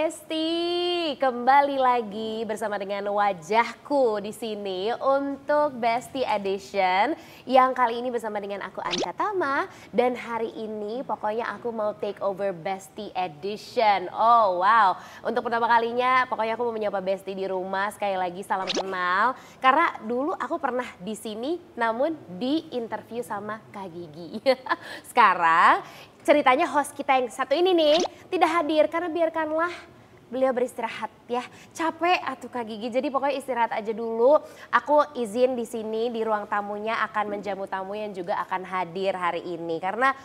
Besti, kembali lagi bersama dengan wajahku di sini untuk Besti Edition yang kali ini bersama dengan aku Anka Tama, dan hari ini pokoknya aku mau take over Besti Edition. Oh wow, untuk pertama kalinya pokoknya aku mau menyapa Besti di rumah. Sekali lagi salam kenal, karena dulu aku pernah di sini namun di interview sama Kak Gigi. Sekarang ceritanya host kita yang satu ini nih tidak hadir karena biarkanlah beliau beristirahat ya. Capek atuh Kak Gigi, jadi pokoknya istirahat aja dulu. Aku izin di sini di ruang tamunya akan menjamu tamu yang juga akan hadir hari ini. Karena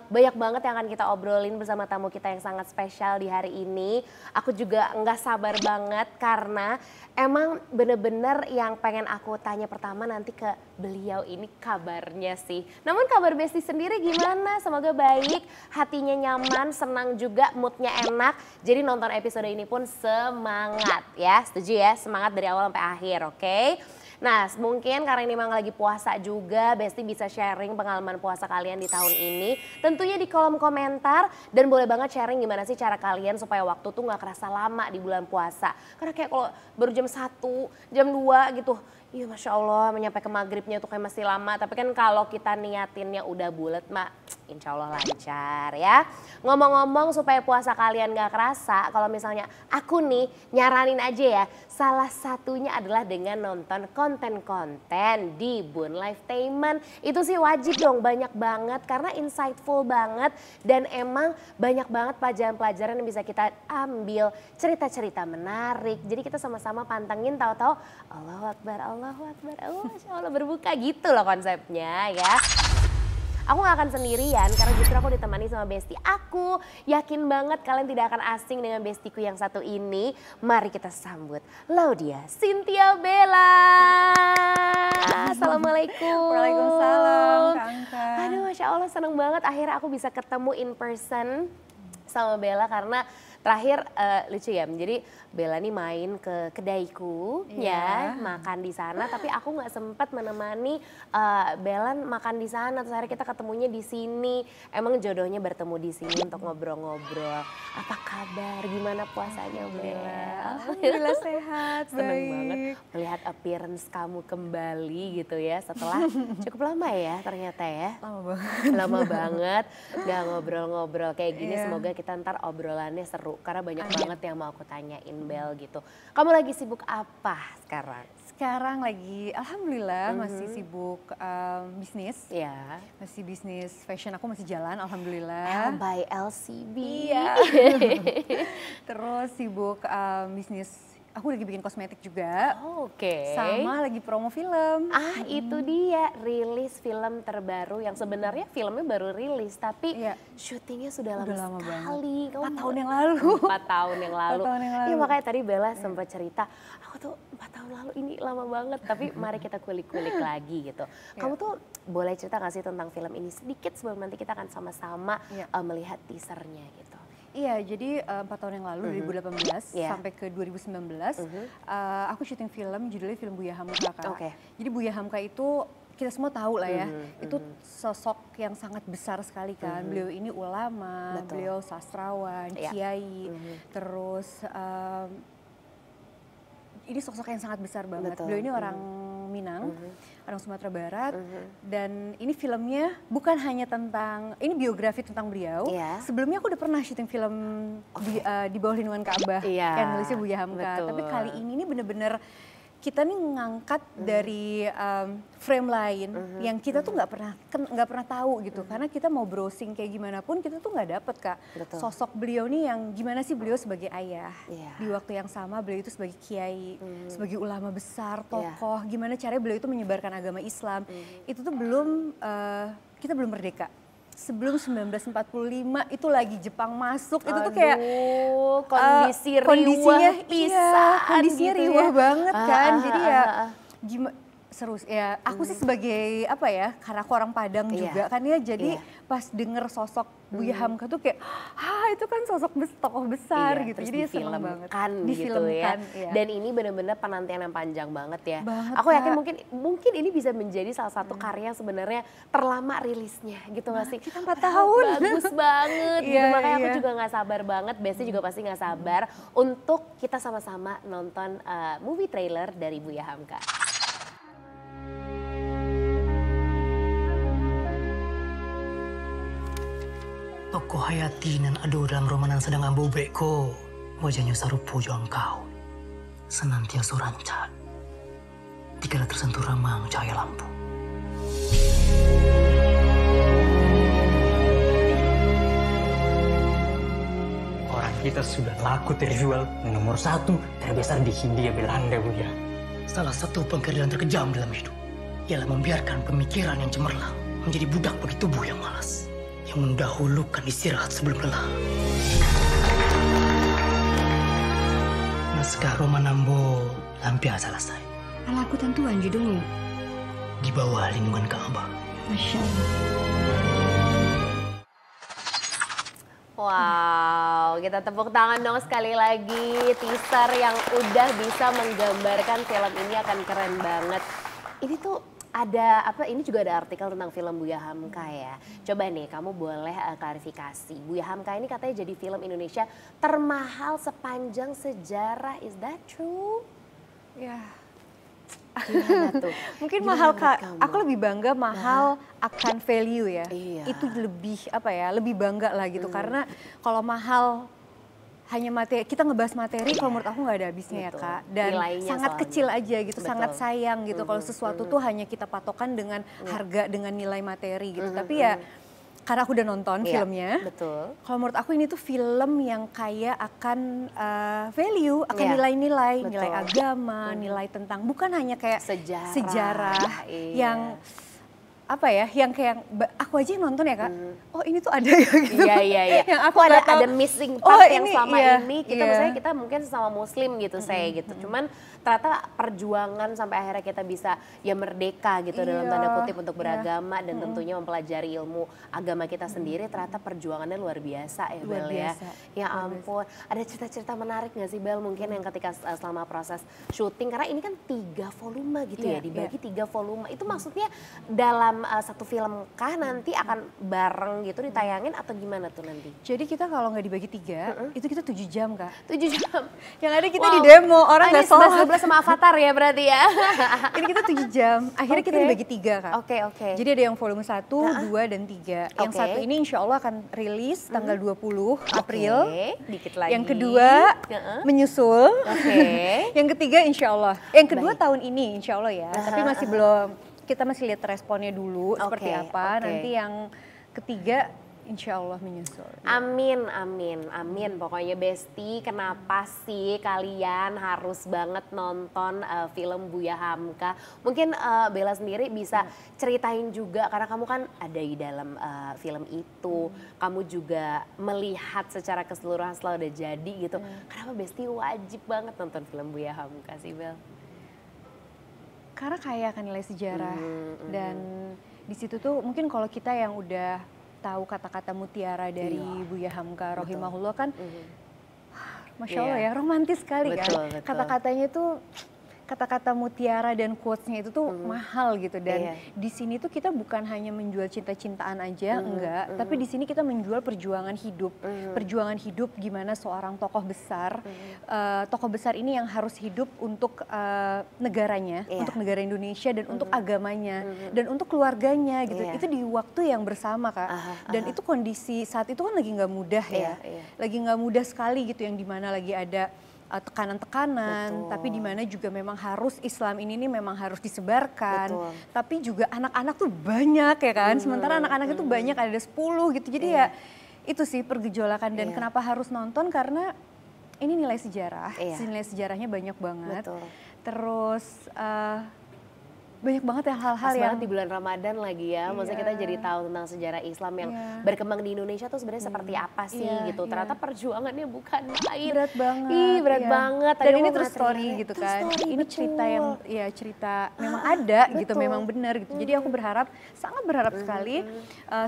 banyak banget yang akan kita obrolin bersama tamu kita yang sangat spesial di hari ini. Aku juga nggak sabar banget karena emang bener-bener yang pengen aku tanya pertama nanti ke beliau ini kabarnya sih. Namun kabar Besti sendiri gimana? Semoga baik, hatinya nyaman, senang juga, moodnya enak. Jadi nonton episode ini pun semangat ya, setuju ya? Semangat dari awal sampai akhir, oke? Nah mungkin karena ini memang lagi puasa juga, Besti bisa sharing pengalaman puasa kalian di tahun ini. Tentunya di kolom komentar, dan boleh banget sharing gimana sih cara kalian supaya waktu tuh gak kerasa lama di bulan puasa. Karena kayak kalau baru jam 1, jam 2 gitu, iya Masya Allah menyampai ke maghribnya tuh kayak masih lama. Tapi kan kalau kita niatinnya udah bulet mak, insya Allah lancar ya. Ngomong-ngomong supaya puasa kalian gak kerasa, kalau misalnya aku nih nyaranin aja ya, salah satunya adalah dengan nonton konten-konten di Bun Lifetainment. Itu sih wajib dong, banyak banget karena insightful banget. Dan emang banyak banget pelajaran-pelajaran yang bisa kita ambil, cerita-cerita menarik. Jadi kita sama-sama pantengin, tahu-tahu Allahu Akbar, Allahu Akbar, Masya Allah berbuka gitu loh konsepnya ya. Aku gak akan sendirian karena justru aku ditemani sama Besti aku. Yakin banget kalian tidak akan asing dengan Bestiku yang satu ini. Mari kita sambut Laudia Cynthia Bella. Assalamualaikum. Waalaikumsalam Kak Angka. Aduh Masya Allah seneng banget akhirnya aku bisa ketemu in person sama Bella karena terakhir lucu ya, jadi Bella nih main ke kedaiku ya, makan di sana, tapi aku nggak sempat menemani Bella makan di sana. Terus akhirnya kita ketemunya di sini. Emang jodohnya bertemu di sini untuk ngobrol-ngobrol. Apa kabar? Gimana puasanya Bella? Alhamdulillah sehat, Seneng baik. banget melihat appearance kamu kembali gitu ya setelah cukup lama ya ternyata ya. Lama banget. Lama banget nggak ngobrol-ngobrol kayak gini. Semoga kita ntar obrolannya seru karena banyak banget yang mau aku tanyain Bel gitu. Kamu lagi sibuk apa sekarang? Sekarang lagi alhamdulillah masih sibuk bisnis. Ya. Masih bisnis fashion, aku masih jalan alhamdulillah. L by LCB. Iya. Terus sibuk bisnis, aku lagi bikin kosmetik juga. Oke. Sama lagi promo film. Ah itu dia, rilis film terbaru yang sebenarnya filmnya baru rilis tapi syutingnya sudah lama lama sekali. 4 tahun yang lalu. 4 tahun yang lalu. 4 tahun yang lalu. Iya makanya tadi Bella sempat cerita, aku tuh 4 tahun lalu ini lama banget. Tapi mari kita kulik-kulik lagi gitu. Kamu tuh boleh cerita gak sih tentang film ini sedikit sebelum nanti kita akan sama-sama melihat teasernya gitu. Iya, jadi 4 tahun yang lalu, 2018 sampai ke 2019, aku syuting film, judulnya film Buya Hamka, Kak. Jadi Buya Hamka itu kita semua tahu lah ya, itu sosok yang sangat besar sekali kan. Beliau ini ulama, beliau sastrawan, kiai, terus ini sosok yang sangat besar banget. Beliau ini orang Minang, orang Sumatera Barat, dan ini filmnya bukan hanya tentang, ini biografi tentang beliau. Sebelumnya aku udah pernah syuting film di bawah lindungan Ka'bah yang nulisnya Buya Hamka. Tapi kali ini bener-bener kita nih ngangkat dari frame lain yang kita tuh nggak pernah tahu gitu. Karena kita mau browsing kayak gimana pun kita tuh nggak dapet Kak. Sosok beliau nih yang gimana sih beliau sebagai ayah. Di waktu yang sama beliau itu sebagai kiai, sebagai ulama besar, tokoh. Gimana caranya beliau itu menyebarkan agama Islam. Itu tuh kita belum merdeka. Sebelum 1945 itu lagi Jepang masuk, itu tuh kayak kondisinya riwah riwah banget kan. Jadi ya Seru ya, aku sih sebagai apa ya, karena aku orang Padang juga kan ya, jadi pas denger sosok Buya Hamka tuh kayak, itu kan sosok tokoh besar gitu, jadi seneng banget. Difilmkan gitu ya. Dan ini benar-benar penantian yang panjang banget ya. Banget, aku yakin mungkin ini bisa menjadi salah satu karya yang sebenarnya terlama rilisnya gitu nggak sih? Kita 4 tahun. Bagus banget gitu, makanya aku juga nggak sabar banget, Besti juga pasti nggak sabar untuk kita sama-sama nonton movie trailer dari Buya Hamka. Toko Hayati nan ado dalam romanan sedang ambobrek ko. Wajahnya sarupo jo engkau. Senantiasa rancak. Dikala tersentuh ramang cahaya lampu. Orang kita sudah laku terjual. Nomor 1 terbesar di Hindia Belanda, Buya. Salah satu pengkerjaan terkejam dalam hidup ialah membiarkan pemikiran yang cemerlang menjadi budak bagi tubuh yang malas, yang mendahulukan istirahat sebelum lelah. Naskah Roman Ambo hampir selesai. Alaku tentuan judulnya. Di bawah lindungan Ka'bah. Masya Allah. Wow, kita tepuk tangan dong sekali lagi. Teaser yang udah bisa menggambarkan film ini akan keren banget. Ini tuh ada apa, ini juga ada artikel tentang film Buya Hamka ya. Coba nih kamu boleh klarifikasi. Buya Hamka ini katanya jadi film Indonesia termahal sepanjang sejarah. Is that true? Ya. Gimana tuh? Mungkin mahal Kak, aku lebih bangga mahal akan value ya. Itu lebih apa ya, lebih bangga lah gitu. Karena kalau mahal hanya materi, kita ngebahas materi kalau menurut aku nggak ada habisnya ya Kak. Dan nilainya sangat kecil aja gitu, sangat sayang gitu. Kalau sesuatu tuh hanya kita patokan dengan harga, dengan nilai materi gitu. Tapi ya karena aku udah nonton filmnya, kalau menurut aku ini tuh film yang kaya akan value, akan nilai-nilai, nilai agama, nilai tentang bukan hanya kayak sejarah yang apa ya, yang kayak aku aja yang nonton ya Kak, oh ini tuh ada ya gitu. Iya. Yang aku ada missing part yang selama ini kita misalnya kita mungkin sama Muslim gitu saya gitu. Cuman ternyata perjuangan sampai akhirnya kita bisa ya merdeka gitu dalam tanda kutip untuk beragama dan tentunya mempelajari ilmu agama kita sendiri, ternyata perjuangannya luar biasa ya Bel ya. Ya ampun, ada cerita-cerita menarik gak sih Bel mungkin yang ketika selama proses syuting, karena ini kan 3 volume gitu ya, dibagi 3 volume. Itu maksudnya dalam satu film kah nanti akan bareng gitu ditayangin atau gimana tuh nanti? Jadi kita kalau nggak dibagi 3, itu kita 7 jam Kak. 7 jam? Yang ada kita di demo, orang nggak sholat. Sama Avatar ya berarti ya? Ini kita 7 jam, akhirnya kita dibagi 3 Kak. Oke. Jadi ada yang volume 1, 2, dan 3. Yang satu ini insya Allah akan rilis tanggal 20 April. Dikit lagi. Yang kedua menyusul. Yang ketiga insya Allah. Yang kedua tahun ini insya Allah ya, tapi masih belum. Kita masih lihat responnya dulu seperti apa. Nanti yang ketiga insya Allah menyusul. Amin. Pokoknya Besti, kenapa sih kalian harus banget nonton film Buya Hamka? Mungkin Bella sendiri bisa ceritain juga, karena kamu kan ada di dalam film itu. Kamu juga melihat secara keseluruhan setelah udah jadi gitu. Kenapa Besti wajib banget nonton film Buya Hamka sih Bel? Karena kaya akan nilai sejarah dan di situ tuh mungkin kalau kita yang udah tahu kata-kata mutiara dari Buya Hamka rahimahullah kan, Masya Allah ya, romantis sekali kan. Kata-katanya tuh, kata-kata mutiara dan quotes-nya itu tuh mahal gitu. Dan di sini tuh kita bukan hanya menjual cinta-cintaan aja, enggak. Tapi di sini kita menjual perjuangan hidup. Perjuangan hidup gimana seorang tokoh besar. Tokoh besar ini yang harus hidup untuk negaranya, untuk negara Indonesia dan untuk agamanya. Dan untuk keluarganya gitu. Itu di waktu yang bersama Kak. Dan itu kondisi saat itu kan lagi nggak mudah ya. Lagi nggak mudah sekali gitu, yang dimana lagi ada tekanan-tekanan, tapi di mana juga memang harus Islam ini nih memang harus disebarkan. Tapi juga anak-anak tuh banyak ya kan, sementara anak-anak itu banyak, ada 10 gitu. Jadi ya itu sih pergejolakan dan kenapa harus nonton, karena ini nilai sejarah, nilai sejarahnya banyak banget. Terus banyak banget ya hal-hal yang di bulan Ramadan lagi ya, maksudnya kita jadi tahu tentang sejarah Islam yang berkembang di Indonesia tuh sebenarnya seperti apa sih gitu. Ternyata perjuangannya bukan main. Berat banget. Berat banget. Dan ini true story gitu kan. Ini cerita yang cerita memang ada gitu, memang benar gitu. Jadi aku sangat berharap sekali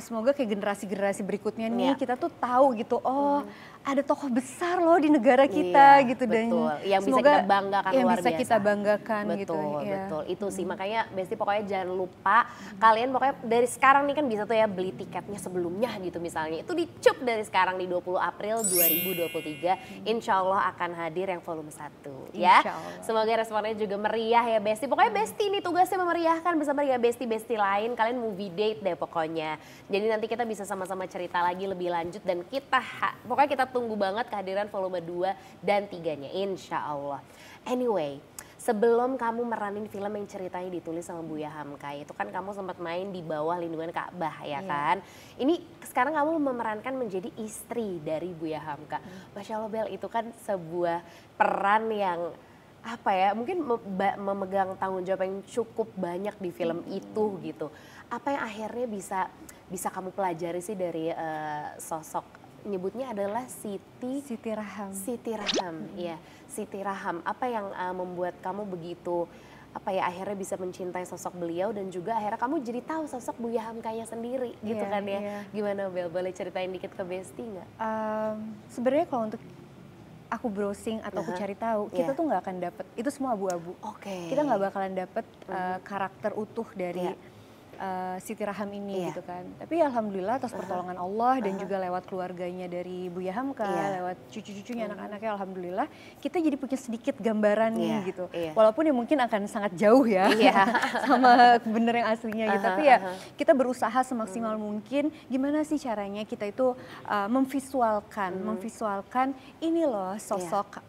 semoga kayak generasi-generasi berikutnya nih kita tuh tahu gitu, oh ada tokoh besar loh di negara kita gitu, dan yang bisa kita banggakan, yang luar bisa biasa. kita banggakan gitu. Betul, itu sih makanya Besti pokoknya jangan lupa kalian pokoknya dari sekarang nih kan bisa tuh ya beli tiketnya sebelumnya gitu misalnya, itu dicup dari sekarang di 20 April 2023 insya Allah akan hadir yang volume 1 ya. Semoga responnya juga meriah ya Besti, pokoknya Besti ini tugasnya memeriahkan bersama dengan Besti-Besti lain, kalian movie date deh pokoknya. Jadi nanti kita bisa sama-sama cerita lagi lebih lanjut dan pokoknya kita tunggu banget kehadiran volume 2 dan 3-nya insya Allah. Anyway, sebelum kamu meranin film yang ceritanya ditulis sama Buya Hamka, itu kan kamu sempat main di bawah lindungan Ka'bah ya kan. Ini sekarang kamu memerankan menjadi istri dari Buya Hamka. Masya Allah Bel, itu kan sebuah peran yang apa ya, mungkin memegang tanggung jawab yang cukup banyak di film itu gitu. Apa yang akhirnya bisa kamu pelajari sih dari sosok, nyebutnya adalah Siti Raham. Iya, Siti Raham. Apa yang membuat kamu begitu akhirnya bisa mencintai sosok beliau dan juga akhirnya kamu jadi tahu sosok Buya Hamkanya sendiri gitu kan ya. Gimana Bel, boleh ceritain dikit ke Besti nggak? Sebenarnya kalau untuk aku browsing atau aku cari tahu, kita tuh nggak akan dapet, itu semua abu-abu. Kita nggak bakalan dapet karakter utuh dari Siti Raham ini gitu kan. Tapi alhamdulillah atas pertolongan Allah dan juga lewat keluarganya dari Buya Hamka, lewat cucu-cucunya, anak-anaknya, alhamdulillah kita jadi punya sedikit gambaran nih gitu. Walaupun ya mungkin akan sangat jauh ya sama bener yang aslinya gitu. Tapi ya kita berusaha semaksimal mungkin gimana sih caranya kita itu memvisualkan ini loh sosok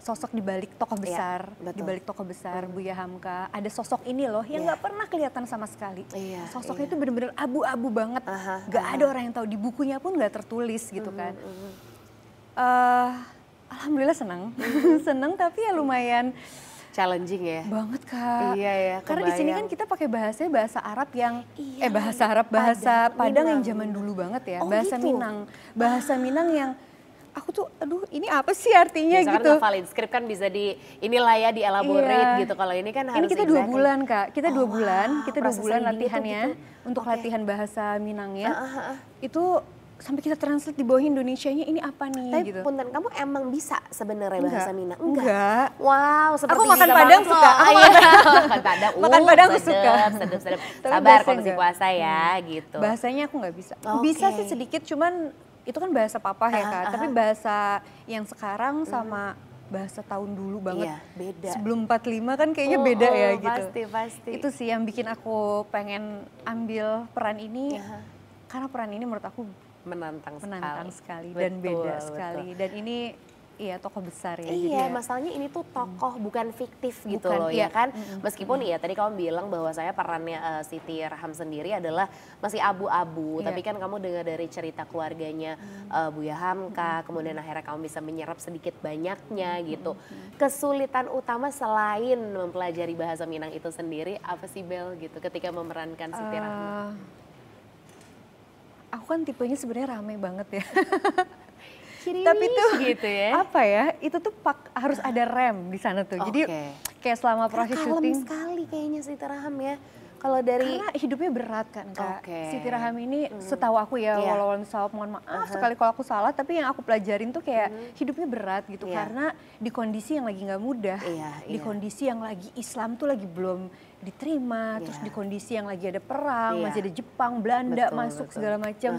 sosok di balik tokoh besar, di balik tokoh besar Buya Hamka, ada sosok ini loh yang nggak pernah kelihatan sama sekali. Sosoknya itu bener-bener abu-abu banget, nggak ada orang yang tahu, di bukunya pun nggak tertulis gitu kan. Alhamdulillah senang, senang tapi ya lumayan challenging ya. Banget Kak. Iya ya. Karena di sini kan kita pakai bahasa Arab yang bahasa Padang yang zaman dulu banget ya, bahasa gitu? Minang, bahasa Minang yang aku tuh aduh ini apa sih artinya biasa gitu. Kan ngafalin skrip kan bisa dielaborate gitu. Kalau ini kan harus ini kita 2 bulan Kak, kita 2 bulan, kita 2 bulan latihannya gitu. untuk latihan bahasa Minangnya. Itu sampai kita translate di bawah Indonesianya ini apa nih. Tapi gitu. Punten, kamu emang bisa sebenarnya bahasa Minang? Enggak. Wow, seperti aku makan Padang suka. Makan Padang. Makan Padang aku suka. Sedep. Sabar kondisi puasa ya gitu. Bahasanya aku nggak bisa. Bisa sih sedikit, cuman itu kan bahasa papa ya Kak, tapi bahasa yang sekarang sama bahasa tahun dulu banget. Iya, beda. Sebelum 45 kan kayaknya beda ya gitu. Pasti. Itu sih yang bikin aku pengen ambil peran ini, karena peran ini menurut aku menantang sekali. Dan beda sekali. Dan ini iya tokoh besar ya. Iya, masalahnya ini tuh tokoh bukan fiktif gitu loh ya kan. Meskipun iya tadi kamu bilang bahwa saya perannya Siti Raham sendiri adalah masih abu-abu. Tapi kan kamu dengar dari cerita keluarganya Buya Hamka, kemudian akhirnya kamu bisa menyerap sedikit banyaknya gitu. Kesulitan utama selain mempelajari bahasa Minang itu sendiri apa sih Bel gitu ketika memerankan Siti Raham? Aku kan tipenya sebenarnya rame banget ya. Tapi tuh gitu ya. Apa ya? Itu tuh harus ada rem di sana tuh. Jadi kayak selama proses syuting. Kalem sekali kayaknya Siti Raham ya. Kalau dari karena hidupnya berat kan Kak. Siti Raham ini setahu aku ya, walau mohon maaf sekali kalau aku salah, tapi yang aku pelajarin tuh kayak hidupnya berat gitu karena di kondisi yang lagi nggak mudah, di kondisi yang lagi Islam tuh lagi belum diterima, terus di kondisi yang lagi ada perang, masih ada Jepang, Belanda masuk segala macam,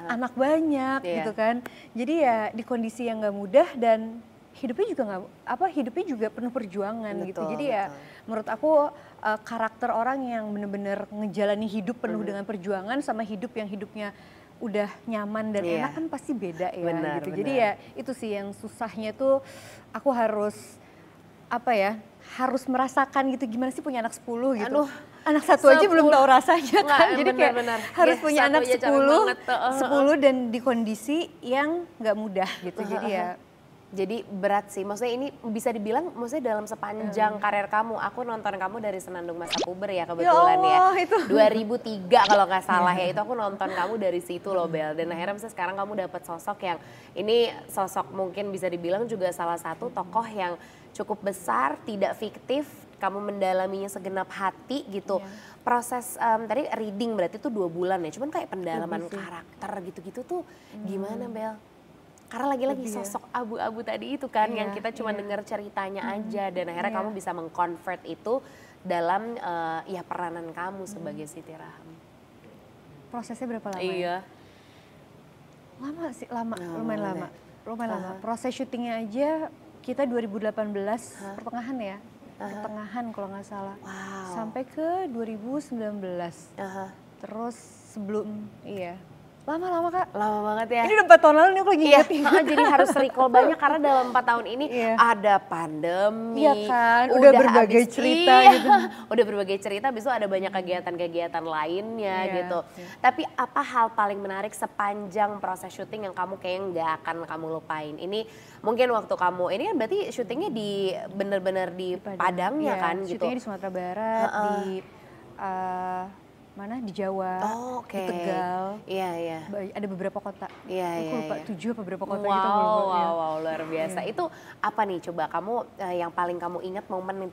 anak banyak gitu kan. Jadi ya di kondisi yang nggak mudah dan hidupnya juga penuh perjuangan gitu. Jadi ya menurut aku karakter orang yang benar-benar ngejalani hidup penuh dengan perjuangan sama hidup yang hidupnya udah nyaman dan enak kan pasti beda ya gitu. Jadi ya itu sih yang susahnya tuh aku harus harus merasakan gitu gimana sih punya anak 10 gitu. Anak 1 aja belum tahu rasanya kan. Jadi kayak harus punya anak 10 dan di kondisi yang nggak mudah gitu. Jadi ya Jadi berat sih, maksudnya ini bisa dibilang maksudnya dalam sepanjang karir kamu, aku nonton kamu dari Senandung Masa Puber ya kebetulan ya. Allah, itu. 2003 kalau nggak salah ya, itu aku nonton kamu dari situ loh Bel. Dan akhirnya misalnya sekarang kamu dapat sosok yang, ini sosok mungkin bisa dibilang juga salah satu tokoh yang cukup besar, tidak fiktif, kamu mendalaminya segenap hati gitu. Proses tadi reading berarti itu 2 bulan ya, cuman kayak pendalaman karakter gitu-gitu tuh gimana Bel? Karena lagi-lagi sosok abu-abu tadi itu kan yang kita cuma dengar ceritanya aja dan akhirnya kamu bisa mengconvert itu dalam ya peranan kamu sebagai Siti Rahmi. Prosesnya berapa lama? Iya. Lama sih, lumayan lama. Proses syutingnya aja kita 2018 pertengahan ya. Pertengahan kalau nggak salah. Sampai ke 2019. Terus sebelum lama Kak. Lama banget ya. Ini udah 4 tahun lalu nih aku lagi inget. Jadi harus recall banyak karena dalam 4 tahun ini ada pandemi. Iya kan, udah berbagai cerita gitu. Udah berbagai cerita, habis itu ada banyak kegiatan-kegiatan lainnya gitu. Tapi apa hal paling menarik sepanjang proses syuting yang kamu kayaknya nggak akan kamu lupain? Ini mungkin waktu kamu, ini kan berarti syutingnya di bener-bener di Padangnya kan gitu? Syutingnya di Sumatera Barat, di mana di Jawa, di Tegal, ada beberapa kota. Aku lupa 7 apa berapa kota gitu. Wow, luar biasa. Itu apa nih coba kamu yang paling kamu ingat momen yang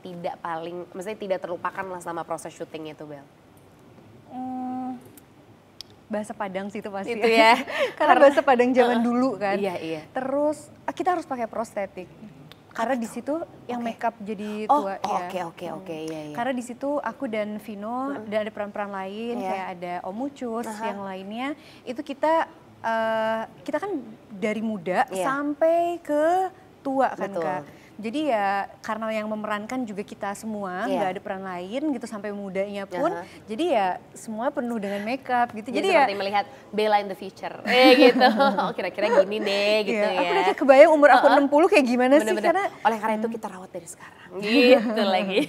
maksudnya tidak terlupakan lah sama proses syuting itu Bel? Bahasa Padang sih itu pasti. Itu ya. Karena bahasa Padang zaman dulu kan. Iya. Terus kita harus pakai prostetik. Karena di situ yang makeup jadi tua. Oke. Karena di situ aku dan Vino dan ada peran-peran lain kayak ada Om Ucus yang lainnya. Itu kita kan dari muda sampai ke tua kan Kak. Jadi ya karena yang memerankan juga kita semua, nggak ada peran lain gitu sampai mudanya pun. Jadi ya semua penuh dengan makeup gitu. Jadi seperti melihat Bella in the future. Gitu. Kira-kira gini deh gitu ya. Aku udah kayak kebayang umur aku 60 kayak gimana sih. Oleh karena itu kita rawat dari sekarang. Gitu lagi.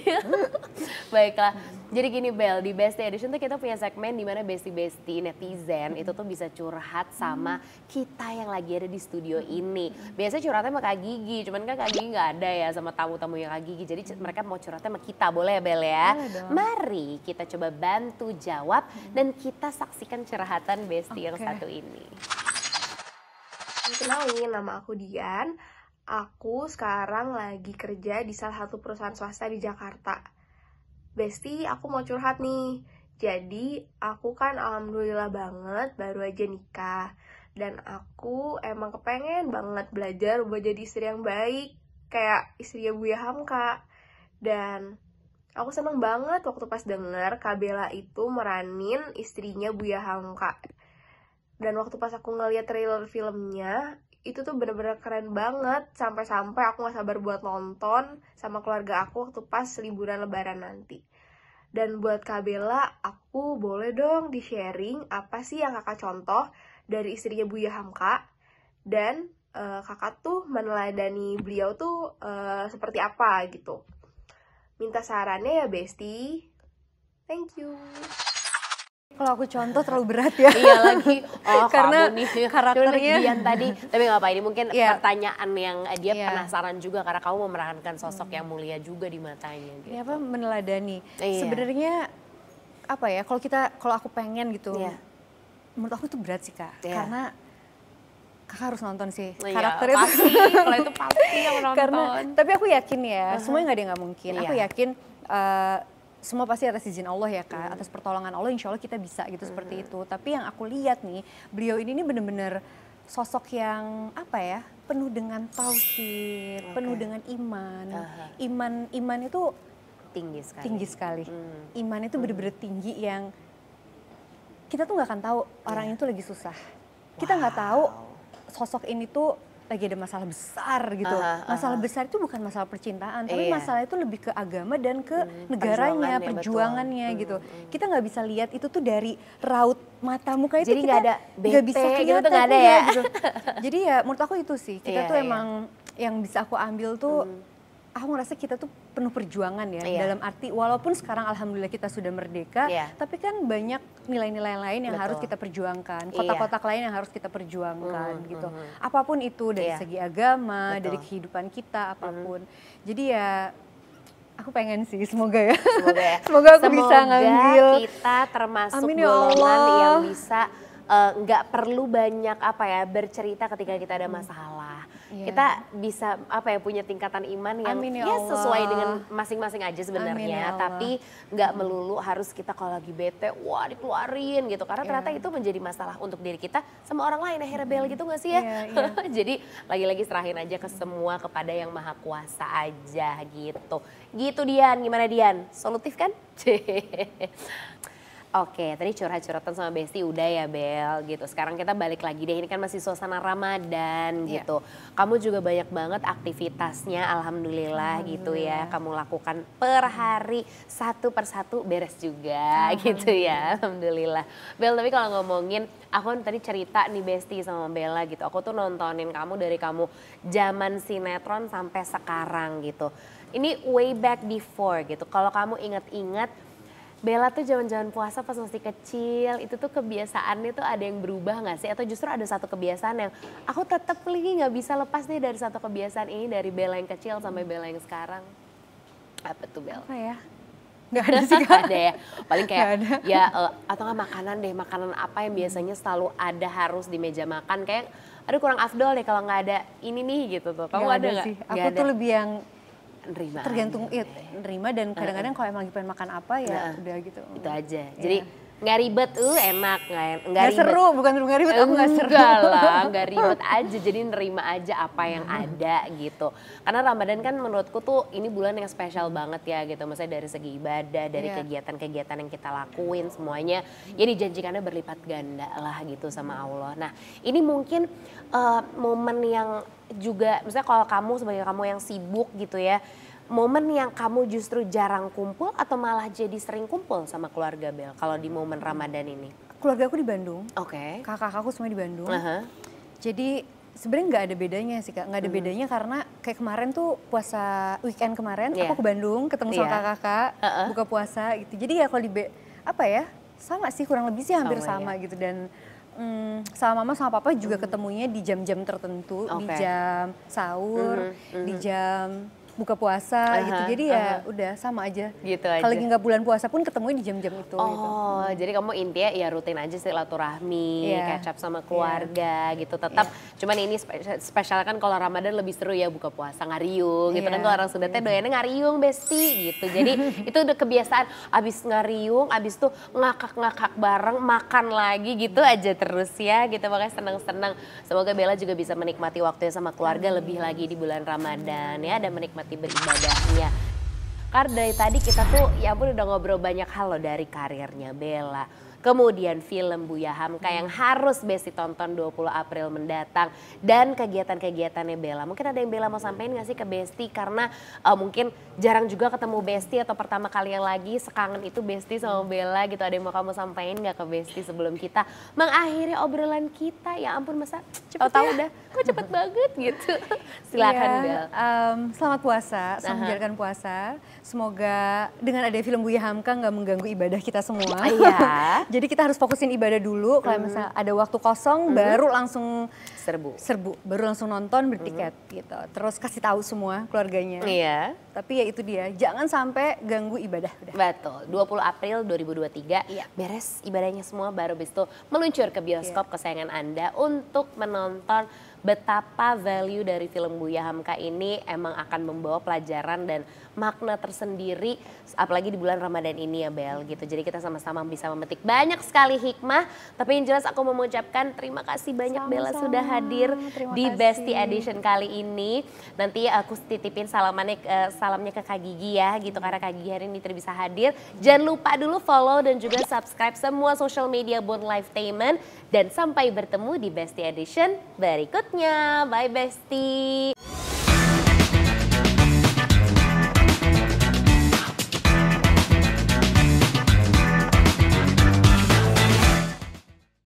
Baiklah. Jadi gini Bel, di Bestie Edition tuh kita punya segmen di mana bestie-bestie netizen itu tuh bisa curhat sama kita yang lagi ada di studio ini. Biasanya curhatnya sama Kak Gigi, cuman kan Kak Gigi nggak ada ya sama tamu-tamu yang Kak Gigi. Jadi mereka mau curhatnya sama kita, boleh ya Bel ya? Mari kita coba bantu jawab dan kita saksikan curhatan Bestie yang satu ini. Kenalin, nama aku Dian. Aku sekarang lagi kerja di salah satu perusahaan swasta di Jakarta. Besti, aku mau curhat nih. Jadi, aku kan alhamdulillah banget baru aja nikah. Dan aku emang kepengen banget belajar buat jadi istri yang baik. Kayak istrinya Buya Hamka. Dan aku seneng banget waktu pas denger Kak Bella itu meranin istrinya Buya Hamka. Dan waktu pas aku ngeliat trailer filmnya, itu tuh bener-bener keren banget. Sampai-sampai aku gak sabar buat nonton sama keluarga aku waktu pas liburan lebaran nanti. Dan buat Kak Bella, aku boleh dong di-sharing apa sih yang kakak contoh dari istrinya Buya Hamka. Dan kakak tuh meneladani beliau tuh seperti apa gitu. Minta sarannya ya Besti. Thank you. Kalau aku contoh terlalu berat ya. Iya lagi. Karena kamu nih karakternya Dian tadi. Tapi nggak apa, ini mungkin pertanyaan yang dia penasaran juga karena kamu memerankan sosok yang mulia juga di matanya. Gitu. Iya, apa meneladani. Sebenarnya apa ya? Kalau aku pengen gitu, menurut aku itu berat sih Kak. Karena kakak harus nonton sih karakternya. Pasti. Kalau itu pasti yang nonton. Tapi aku yakin ya, semuanya nggak ada yang nggak mungkin. Aku yakin. Semua pasti atas izin Allah ya Kak, atas pertolongan Allah insya Allah kita bisa gitu seperti itu. Tapi yang aku lihat nih, beliau ini bener-bener sosok yang apa ya, penuh dengan tauhid, penuh dengan iman. Iman itu tinggi sekali. Iman itu bener-bener tinggi yang kita tuh nggak akan tahu orang itu lagi susah. Kita nggak tahu sosok ini tuh lagi ada masalah besar gitu. Masalah besar itu bukan masalah percintaan, tapi masalah itu lebih ke agama dan ke negaranya, perjuangannya gitu. Kita nggak bisa lihat itu tuh dari raut mata muka itu. Jadi nggak ada nggak bisa kelihatan gitu, nggak ada ya. Gitu. Jadi ya menurut aku itu sih, kita tuh emang yang bisa aku ambil tuh aku ngerasa kita tuh penuh perjuangan ya, dalam arti walaupun sekarang alhamdulillah kita sudah merdeka, tapi kan banyak nilai-nilai lain yang harus kita perjuangkan, kotak-kotak lain yang harus kita perjuangkan gitu. Apapun itu dari segi agama, dari kehidupan kita, apapun. Jadi ya aku pengen sih, semoga ya. Semoga aku bisa ngambil. Kita termasuk golongan yang bisa nggak perlu banyak bercerita ketika kita ada masalah. Kita bisa punya tingkatan iman yang sesuai dengan masing-masing aja sebenarnya, tapi nggak melulu harus kita kalau lagi bete dikeluarin gitu, karena ternyata itu menjadi masalah untuk diri kita sama orang lain akhirnya Bel gitu nggak sih ya? Jadi lagi-lagi serahin aja ke semua, kepada yang maha kuasa aja gitu. Gitu Dian, gimana Dian? Solutif kan? Oke, tadi curhat-curhatan sama Besti udah ya Bel gitu. Sekarang kita balik lagi deh, ini kan masih suasana Ramadan gitu. Kamu juga banyak banget aktivitasnya, alhamdulillah gitu ya. Kamu lakukan per hari, satu persatu beres juga gitu ya, alhamdulillah. Bel, tapi kalau ngomongin, aku kan tadi cerita nih Besti sama Bella gitu. Aku tuh nontonin kamu dari kamu zaman sinetron sampai sekarang gitu. Ini way back before gitu, kalau kamu ingat-ingat, Bella tuh zaman-zaman puasa pas masih kecil, itu tuh kebiasaannya tuh ada yang berubah gak sih? Atau justru ada satu kebiasaan yang aku tetap lagi gak bisa lepas nih dari satu kebiasaan ini, dari Bella yang kecil sampai Bella yang sekarang. Apa tuh Bella? Apa ya? Gak ada sih. Gak ada ya? Paling kayak atau gak makanan deh, makanan apa yang biasanya selalu ada harus di meja makan. Kayak aduh kurang afdol deh kalau gak ada ini nih gitu tuh. Kamu ada gak? Sih. Aku tuh lebih yang nerima tergantung nerima, dan kadang-kadang kalau emang lagi pengen makan apa ya udah gitu. Itu aja. Jadi nggak ribet, enak nggak ribet. Seru, bukan nggak ribet, aku nggak seru. Enggak lah, nggak ribet aja. Jadi nerima aja apa yang ada gitu. Karena Ramadan kan menurutku tuh ini bulan yang spesial banget ya gitu. Maksudnya dari segi ibadah, dari kegiatan-kegiatan yang kita lakuin semuanya, ya dijanjikannya berlipat ganda lah gitu sama Allah. Nah ini mungkin momen yang juga, misalnya kalau kamu sebagai kamu yang sibuk gitu ya, momen yang kamu justru jarang kumpul atau malah jadi sering kumpul sama keluarga Bel kalau di momen Ramadan ini? Keluarga aku di Bandung. Kakak aku semua di Bandung. Jadi sebenarnya nggak ada bedanya sih Kak, nggak ada bedanya karena kayak kemarin tuh puasa weekend kemarin aku ke Bandung ketemu sama kakak buka puasa gitu. Jadi ya kalau sama sih, kurang lebih sih hampir sama gitu. Dan sama mama sama papa juga ketemunya di jam-jam tertentu, di jam sahur, di jam buka puasa gitu. Jadi ya udah sama aja. Gitu aja. Kalau lagi nggak bulan puasa pun ketemunya di jam-jam itu. Jadi kamu intinya ya rutin aja silaturahmi, catch up sama keluarga gitu. Tetap cuman ini spesial kan kalau Ramadan lebih seru ya buka puasa ngariung gitu kan. Kalau orang Sunda teh doyannya ngariung Besti gitu. Jadi itu udah kebiasaan, abis ngariung, abis tuh ngakak-ngakak bareng, makan lagi gitu aja terus ya gitu. Makanya senang-senang. Semoga Bella juga bisa menikmati waktunya sama keluarga lebih lagi di bulan Ramadan ya, dan menikmati beribadahnya. Karena dari tadi kita tuh ya ampun udah ngobrol banyak hal loh, dari karirnya Bella, kemudian film Buya Hamka yang harus Besti tonton 20 April mendatang, dan kegiatan-kegiatannya Bella. Mungkin ada yang Bella mau sampaikan gak sih ke Besti, karena mungkin jarang juga ketemu Besti atau pertama kali yang lagi sekangen itu Besti sama Bella gitu. Ada yang mau kamu sampaikan gak ke Besti sebelum kita mengakhiri obrolan kita? Ya ampun masa tahu udah kok cepet banget gitu. Silakan Bel. Selamat puasa, selamat menjalankan puasa. Semoga dengan ada film Buya Hamka nggak mengganggu ibadah kita semua. Jadi kita harus fokusin ibadah dulu. Kalau misalnya ada waktu kosong, baru langsung serbu, baru langsung nonton, bertiket gitu. Terus kasih tahu semua keluarganya. Tapi ya itu dia, jangan sampai ganggu ibadah. Betul. 20 April 2023 beres ibadahnya semua, baru habis itu meluncur ke bioskop kesayangan Anda untuk menonton betapa value dari film Buya Hamka ini emang akan membawa pelajaran dan makna tersendiri, apalagi di bulan Ramadan ini ya Bel gitu. Jadi kita sama-sama bisa memetik banyak sekali hikmah. Tapi yang jelas aku mau mengucapkan terima kasih banyak Bella sudah hadir di Besti Edition kali ini. Nanti aku titipin salamnya ke Kak Gigi ya gitu, karena Kak Gigi hari ini tidak bisa hadir. Jangan lupa dulu follow dan juga subscribe semua social media Bon Lifetainment, dan sampai bertemu di Besti Edition berikutnya. Bye Besti.